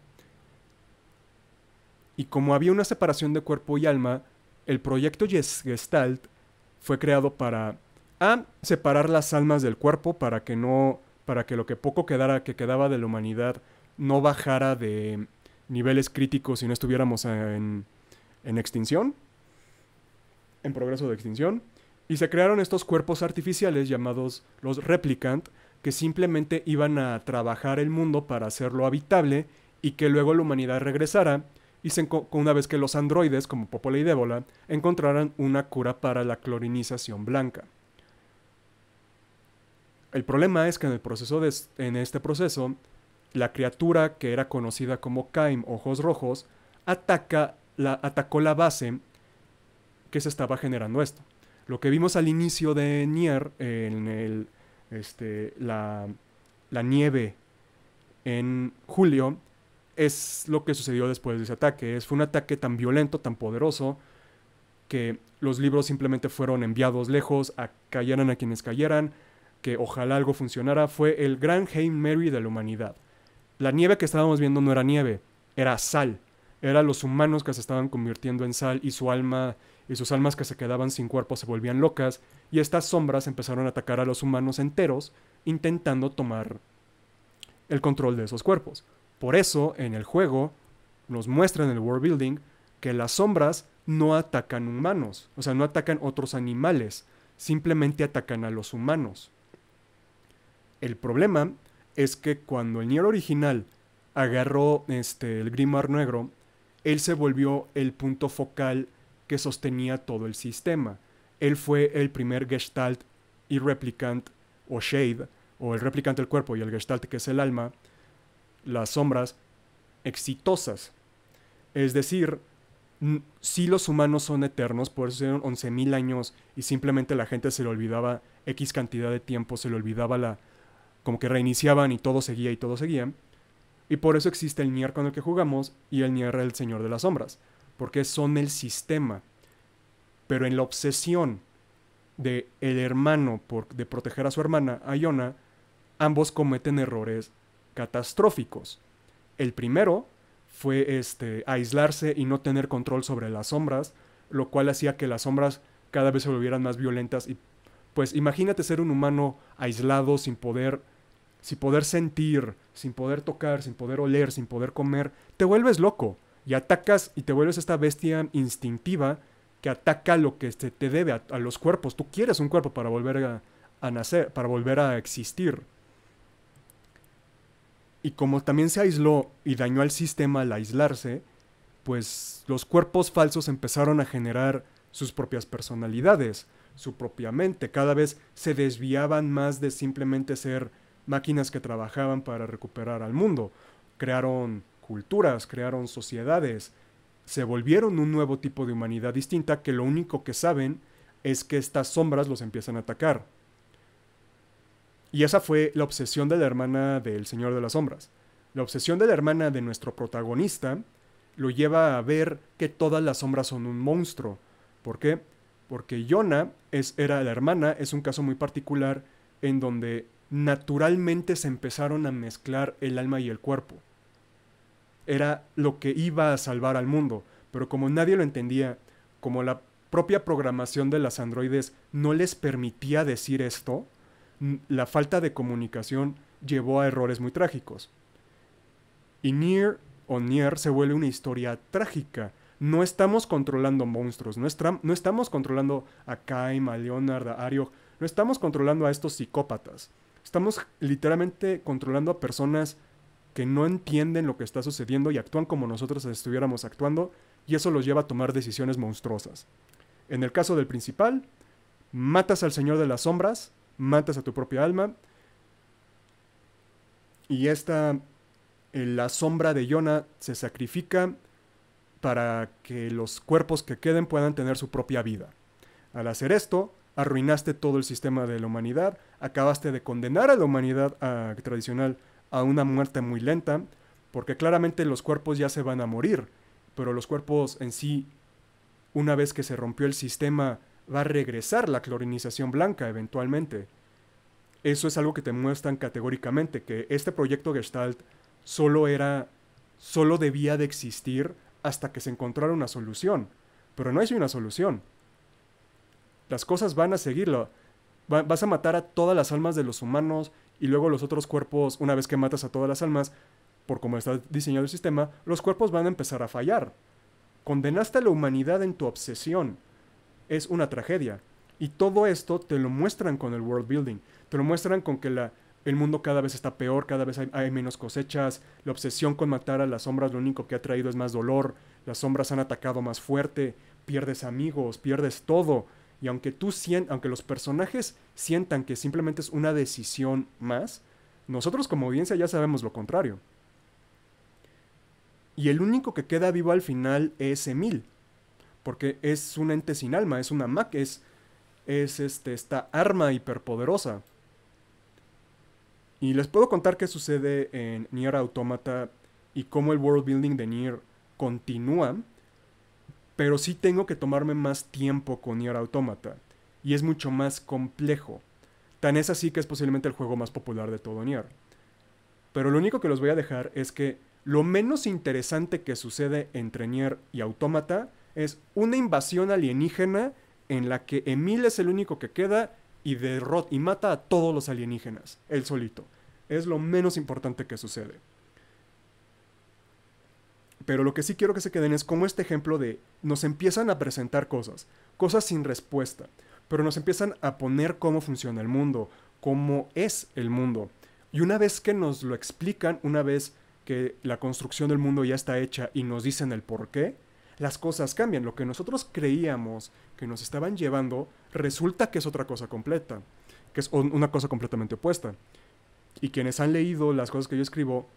Y como había una separación de cuerpo y alma, el proyecto Gestalt fue creado para separar las almas del cuerpo para que lo que poco que quedaba de la humanidad no bajara de niveles críticos y no estuviéramos en extinción, en progreso de extinción. Y se crearon estos cuerpos artificiales llamados los Replicant, que simplemente iban a trabajar el mundo para hacerlo habitable y que luego la humanidad regresara y una vez que los androides, como Popola y Débola, encontraran una cura para la clorinización blanca. El problema es que en este proceso, la criatura que era conocida como Kaim, Ojos Rojos, atacó la base que se estaba generando esto. Lo que vimos al inicio de Nier, en la nieve en julio, es lo que sucedió después de ese ataque. Fue un ataque tan violento, tan poderoso, que los libros simplemente fueron enviados lejos, cayeran a quienes cayeran, que ojalá algo funcionara. Fue el gran Hail Mary de la humanidad. La nieve que estábamos viendo no era nieve, era sal. Eran los humanos que se estaban convirtiendo en sal y sus almas que se quedaban sin cuerpo se volvían locas, y estas sombras empezaron a atacar a los humanos enteros, intentando tomar el control de esos cuerpos. Por eso, en el juego, nos muestran en el world building que las sombras no atacan humanos, o sea, no atacan otros animales, simplemente atacan a los humanos. El problema es que cuando el Nier original agarró el Grimoire Negro, él se volvió el punto focal que sostenía todo el sistema. Él fue el primer Gestalt y Replicant, o Shade, o el Replicant del cuerpo y el Gestalt que es el alma, las sombras, exitosas. Es decir, si los humanos son eternos, por eso eran 11.000 años y simplemente la gente se le olvidaba X cantidad de tiempo, se le olvidaba como que reiniciaban y todo seguía. Y por eso existe el Nier con el que jugamos y el Nier el Señor de las Sombras, porque son el sistema. Pero en la obsesión de el hermano de proteger a su hermana, a Yona, ambos cometen errores catastróficos. El primero fue aislarse y no tener control sobre las sombras, lo cual hacía que las sombras cada vez se volvieran más violentas. Y pues imagínate ser un humano aislado, sin poder sentir, sin poder tocar, sin poder oler, sin poder comer. Te vuelves loco y atacas y te vuelves esta bestia instintiva que ataca lo que te debe a los cuerpos. Tú quieres un cuerpo para volver a nacer, para volver a existir. Y como también se aisló y dañó al sistema al aislarse, pues los cuerpos falsos empezaron a generar sus propias personalidades, su propia mente. Cada vez se desviaban más de simplemente ser máquinas que trabajaban para recuperar al mundo. Crearon culturas, crearon sociedades, se volvieron un nuevo tipo de humanidad distinta que lo único que saben es que estas sombras los empiezan a atacar. Y esa fue la obsesión de la hermana del Señor de las Sombras. La obsesión de la hermana de nuestro protagonista lo lleva a ver que todas las sombras son un monstruo. ¿Por qué? Porque Yona era la hermana, es un caso muy particular en donde naturalmente se empezaron a mezclar el alma y el cuerpo. Era lo que iba a salvar al mundo, pero como nadie lo entendía, como la propia programación de las androides no les permitía decir esto, la falta de comunicación llevó a errores muy trágicos. Y Nier se vuelve una historia trágica. No estamos controlando monstruos, no estamos controlando a Kaim, a Leonard, a Ariok, no estamos controlando a estos psicópatas. Estamos literalmente controlando a personas que no entienden lo que está sucediendo y actúan como nosotros estuviéramos actuando, y eso los lleva a tomar decisiones monstruosas. En el caso del principal, matas al Señor de las Sombras, matas a tu propia alma, y la sombra de Yona se sacrifica para que los cuerpos que queden puedan tener su propia vida. Al hacer esto, arruinaste todo el sistema de la humanidad, acabaste de condenar a la humanidad tradicional a una muerte muy lenta, porque claramente los cuerpos ya se van a morir, pero los cuerpos en sí, una vez que se rompió el sistema, va a regresar la clorinización blanca eventualmente. Eso es algo que te muestran categóricamente, que este proyecto Gestalt solo debía de existir hasta que se encontrara una solución. Pero no hay una solución. Las cosas van a seguirlo. Vas a matar a todas las almas de los humanos y luego los otros cuerpos, una vez que matas a todas las almas, por cómo está diseñado el sistema, los cuerpos van a empezar a fallar. Condenaste a la humanidad en tu obsesión. Es una tragedia. Y todo esto te lo muestran con el world building. Te lo muestran con que el mundo cada vez está peor, cada vez hay menos cosechas, la obsesión con matar a las sombras lo único que ha traído es más dolor, las sombras han atacado más fuerte, pierdes amigos, pierdes todo, y aunque los personajes sientan que simplemente es una decisión más, nosotros como audiencia ya sabemos lo contrario. Y el único que queda vivo al final es Emil, porque es un ente sin alma, es una es esta arma hiperpoderosa. Y les puedo contar qué sucede en Nier Automata y cómo el world building de Nier continúa, pero sí tengo que tomarme más tiempo con Nier Automata, y es mucho más complejo. Tan es así que es posiblemente el juego más popular de todo Nier. Pero lo único que los voy a dejar es que lo menos interesante que sucede entre Nier y Automata es una invasión alienígena en la que Emil es el único que queda y mata a todos los alienígenas, él solito. Es lo menos importante que sucede. Pero lo que sí quiero que se queden es como este ejemplo de nos empiezan a presentar cosas sin respuesta, pero nos empiezan a poner cómo funciona el mundo, cómo es el mundo. Y una vez que nos lo explican, una vez que la construcción del mundo ya está hecha y nos dicen el por qué, las cosas cambian. Lo que nosotros creíamos que nos estaban llevando resulta que es otra cosa completa, que es una cosa completamente opuesta. Y quienes han leído las cosas que yo escribo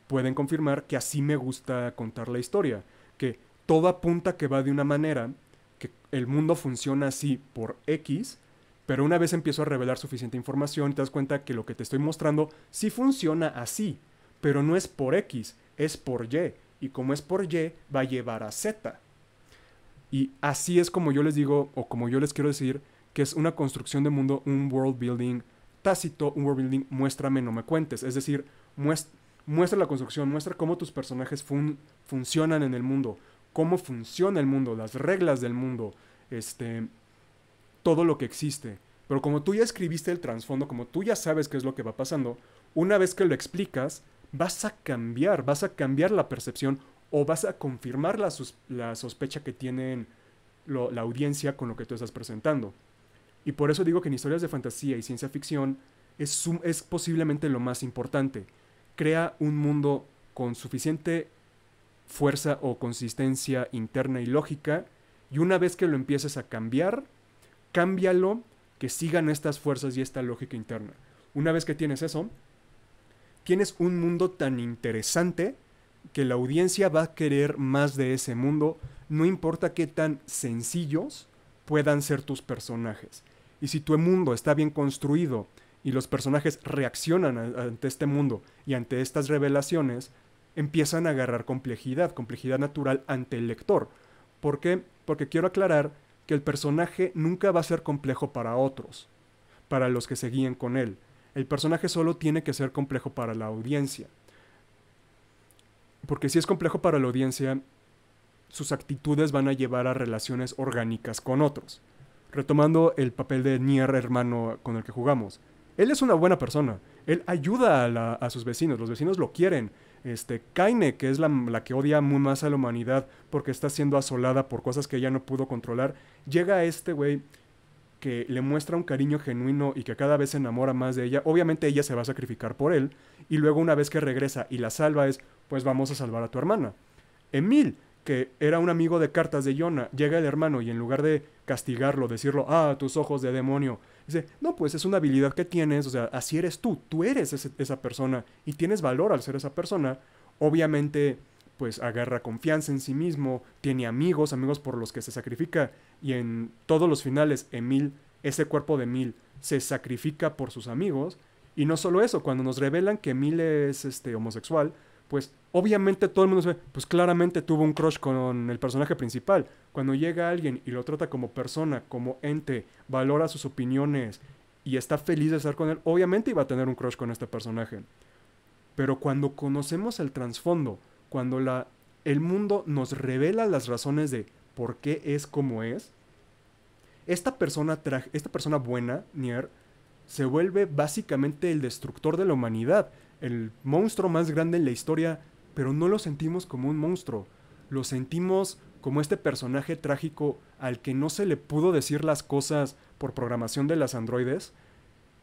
pueden confirmar que así me gusta contar la historia, que todo apunta que va de una manera, que el mundo funciona así por X, pero una vez empiezo a revelar suficiente información te das cuenta que lo que te estoy mostrando sí funciona así, pero no es por X, es por Y. Y como es por Y, va a llevar a Z. Y así es como yo les digo, o como yo les quiero decir, que es una construcción de mundo, un world building tácito, un world building muéstrame, no me cuentes. Es decir, muestra la construcción, muestra cómo tus personajes funcionan en el mundo, cómo funciona el mundo, las reglas del mundo, todo lo que existe. Pero como tú ya escribiste el trasfondo, como tú ya sabes qué es lo que va pasando, una vez que lo explicas, vas a cambiar la percepción o vas a confirmar la sospecha que tienen la audiencia con lo que tú estás presentando. Y por eso digo que en historias de fantasía y ciencia ficción es posiblemente lo más importante. Crea un mundo con suficiente fuerza o consistencia interna y lógica, y una vez que lo empieces a cambiar, cámbialo que sigan estas fuerzas y esta lógica interna. Una vez que tienes eso, tienes un mundo tan interesante que la audiencia va a querer más de ese mundo, no importa qué tan sencillos puedan ser tus personajes. Y si tu mundo está bien construido y los personajes reaccionan ante este mundo y ante estas revelaciones, empiezan a agarrar complejidad natural ante el lector. ¿Por qué? Porque quiero aclarar que el personaje nunca va a ser complejo para otros, para los que se guíen con él. El personaje solo tiene que ser complejo para la audiencia. Porque si es complejo para la audiencia, sus actitudes van a llevar a relaciones orgánicas con otros. Retomando el papel de Nier, hermano con el que jugamos. Él es una buena persona. Él ayuda a sus vecinos. Los vecinos lo quieren. Kaine, que es la que odia muy más a la humanidad porque está siendo asolada por cosas que ella no pudo controlar, llega a este güey que le muestra un cariño genuino y que cada vez se enamora más de ella. Obviamente ella se va a sacrificar por él. Y luego una vez que regresa y la salva es, pues vamos a salvar a tu hermana. Emil, que era un amigo de cartas de Yona, llega el hermano y en lugar de castigarlo, decirlo, tus ojos de demonio, dice, no, pues es una habilidad que tienes, o sea, así eres tú eres esa persona y tienes valor al ser esa persona. Obviamente, pues agarra confianza en sí mismo, tiene amigos por los que se sacrifica y en todos los finales, ese cuerpo de Emil se sacrifica por sus amigos. Y no solo eso, cuando nos revelan que Emil es homosexual, pues obviamente todo el mundo sabe, pues claramente tuvo un crush con el personaje principal. Cuando llega alguien y lo trata como persona, como ente, valora sus opiniones y está feliz de estar con él, obviamente iba a tener un crush con este personaje. Pero cuando conocemos el trasfondo, cuando el mundo nos revela las razones de por qué es como es, esta persona buena, Nier, se vuelve básicamente el destructor de la humanidad, el monstruo más grande en la historia, pero no lo sentimos como un monstruo, lo sentimos como este personaje trágico al que no se le pudo decir las cosas por programación de las androides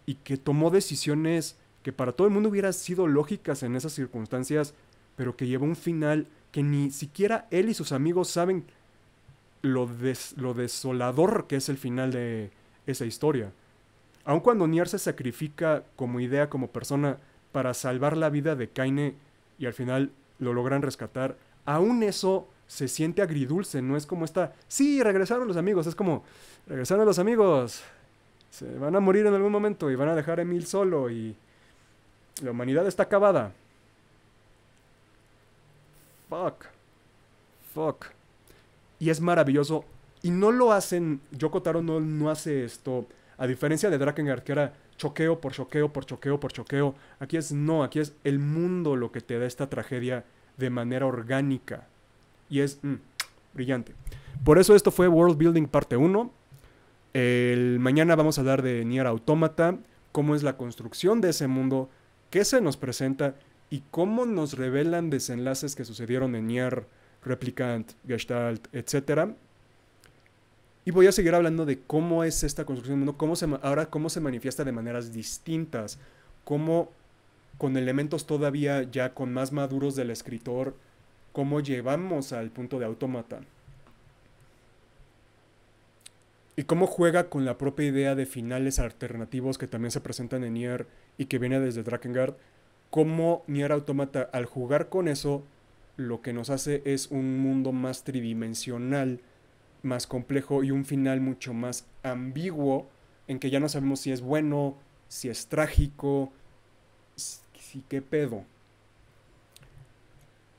y que tomó decisiones que para todo el mundo hubieran sido lógicas en esas circunstancias, pero que llevó un final que ni siquiera él y sus amigos saben lo desolador que es el final de esa historia. Aun cuando Nier se sacrifica como idea, como persona, para salvar la vida de Kaine y al final lo logran rescatar, aún eso se siente agridulce, no es como sí, regresaron los amigos, es como, regresaron los amigos, se van a morir en algún momento y van a dejar a Emil solo y la humanidad está acabada. Fuck. Y es maravilloso. Y no lo hacen, Yoko Taro no hace esto, a diferencia de Drakengard, que era choqueo por choqueo por choqueo por choqueo. Aquí es el mundo lo que te da esta tragedia de manera orgánica. Y es brillante. Por eso esto fue World Building parte 1. Mañana vamos a hablar de Nier Automata, cómo es la construcción de ese mundo, qué se nos presenta y cómo nos revelan desenlaces que sucedieron en Nier, Replicant, Gestalt, etc. Y voy a seguir hablando de cómo es esta construcción del mundo, cómo se manifiesta de maneras distintas, cómo con elementos todavía ya con más maduros del escritor, cómo llevamos al punto de Automata. Y cómo juega con la propia idea de finales alternativos que también se presentan en Nier y que viene desde Drakengard. Cómo Nier Automata, al jugar con eso, lo que nos hace es un mundo más tridimensional, más complejo y un final mucho más ambiguo, en que ya no sabemos si es bueno, si es trágico, si qué pedo.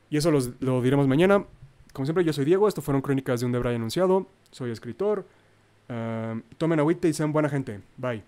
Y eso lo diremos mañana. Como siempre, yo soy Diego, esto fueron Crónicas de un Debray anunciado, soy escritor. Tomen agüita y sean buena gente. Bye.